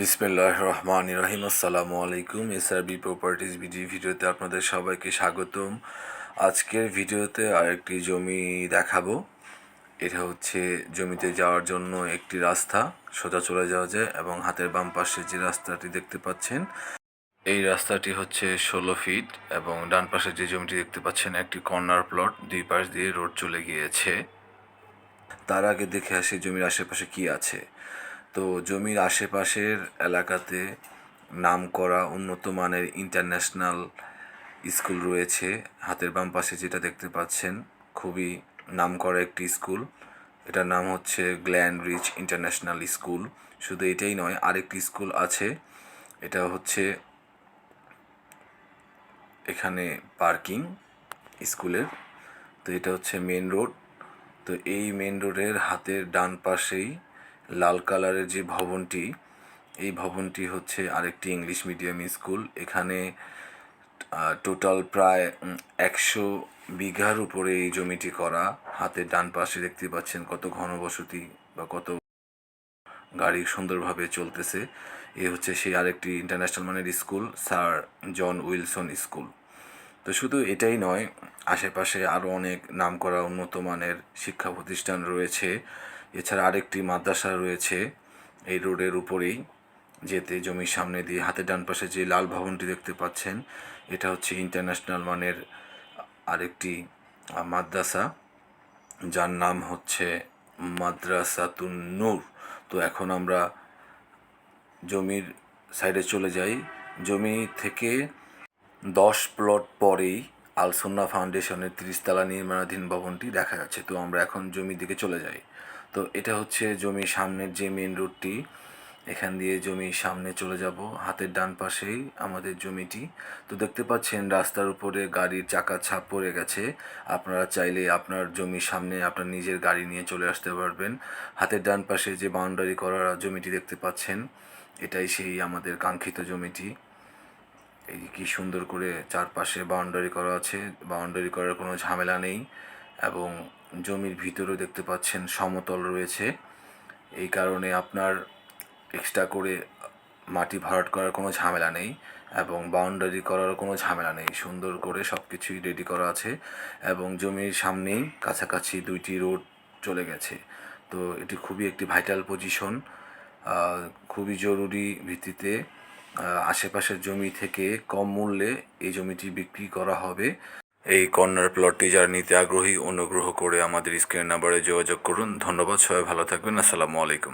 বিসমিল্লাহির রহমানির রহিম। আসসালামু আলাইকুম। এসআরবি প্রপার্টিজ ভিডিওতে আপনাদের সবাইকে স্বাগতম। আজকের ভিডিওতে আরেকটি জমি দেখাবো। এটা হচ্ছে জমিতে যাওয়ার জন্য একটি রাস্তা, সোজা চলে যাওয়া যায় এবং হাতের বাম পাশে যে রাস্তাটি দেখতে পাচ্ছেন এই রাস্তাটি হচ্ছে 16 ফিট এবং ডান পাশে যে জমিটি দেখতে পাচ্ছেন একটি কর্নার প্লট, দুই পাশ দিয়ে রোড চলে গিয়েছে। তার আগে দেখে আসি জমির আশেপাশে কি আছে। তো জমির আশেপাশের এলাকাতে নামকরা উন্নত মানের ইন্টারন্যাশনাল স্কুল রয়েছে। হাতের বাম পাশে যেটা দেখতে পাচ্ছেন খুবই নামকরা একটি স্কুল, এটার নাম হচ্ছে গ্ল্যান রিচ ইন্টারন্যাশনাল স্কুল। শুধু এটাই নয়, আরেকটি স্কুল আছে, এটা হচ্ছে এখানে পার্কিং স্কুলের। তো এটা হচ্ছে মেন রোড। তো এই মেন রোডের হাতের ডান পাশেই লাল কালারের যে ভবনটি, এই ভবনটি হচ্ছে আরেকটি ইংলিশ মিডিয়াম স্কুল। এখানে টোটাল প্রায় 100 বিঘার উপরে এই জমিটি করা। হাতের ডান পাশে দেখতে পাচ্ছেন কত ঘনবসতি বা কত গাড়ি সুন্দরভাবে চলতেছে। এ হচ্ছে সেই আরেকটি ইন্টারন্যাশনাল মানের স্কুল, স্যার জন উইলসন স্কুল। তো শুধু এটাই নয়, আশেপাশে আরও অনেক নামকরা উন্নত মানের শিক্ষা প্রতিষ্ঠান রয়েছে। এছাড়া আরেকটি মাদ্রাসা রয়েছে এই রোডের উপরেই যেতে জমির সামনে দিয়ে। হাতের ডান পাশে যে লাল ভবনটি দেখতে পাচ্ছেন এটা হচ্ছে ইন্টারন্যাশনাল মানের আরেকটি মাদ্রাসা, যার নাম হচ্ছে মাদ্রাসাতুন নূর। তো এখন আমরা জমির সাইডে চলে যাই। জমি থেকে 10 প্লট পরেই আলসুন্না ফাউন্ডেশনের 30 তলা নির্মাণাধীন ভবনটি দেখা যাচ্ছে। তো আমরা এখন জমির দিকে চলে যাই। তো এটা হচ্ছে জমির সামনের যে মেন রোডটি, এখান দিয়ে জমির সামনে চলে যাব। হাতের ডান পাশেই আমাদের জমিটি। তো দেখতে পাচ্ছেন রাস্তার উপরে গাড়ির চাকার ছাপ পড়ে গেছে। আপনারা চাইলে আপনার জমির সামনে আপনার নিজের গাড়ি নিয়ে চলে আসতে পারবেন। হাতের ডান পাশে যে বাউন্ডারি করা জমিটি দেখতে পাচ্ছেন এটাই সেই আমাদের কাঙ্ক্ষিত জমিটি। এই কি সুন্দর করে চারপাশে বাউন্ডারি করা আছে, বাউন্ডারি করার কোনো ঝামেলা নেই এবং জমির ভিতরেও দেখতে পাচ্ছেন সমতল রয়েছে। এই কারণে আপনার এক্সট্রা করে মাটি ভরাট করার কোনো ঝামেলা নেই এবং বাউন্ডারি করার কোনো ঝামেলা নেই। সুন্দর করে সব কিছুই রেডি করা আছে এবং জমির সামনেই কাছাকাছি 2টি রোড চলে গেছে। তো এটি খুবই একটি ভাইটাল পজিশন। খুবই জরুরি ভিত্তিতে আশেপাশের জমি থেকে কম মূল্যে এই জমিটি বিক্রি করা হবে। এই কর্নার প্লটটি যারা নিতে আগ্রহী অনুগ্রহ করে আমাদের স্ক্রিন নাম্বারে যোগাযোগ করুন। ধন্যবাদ, সবাই ভালো থাকবেন। আসসালামু আলাইকুম।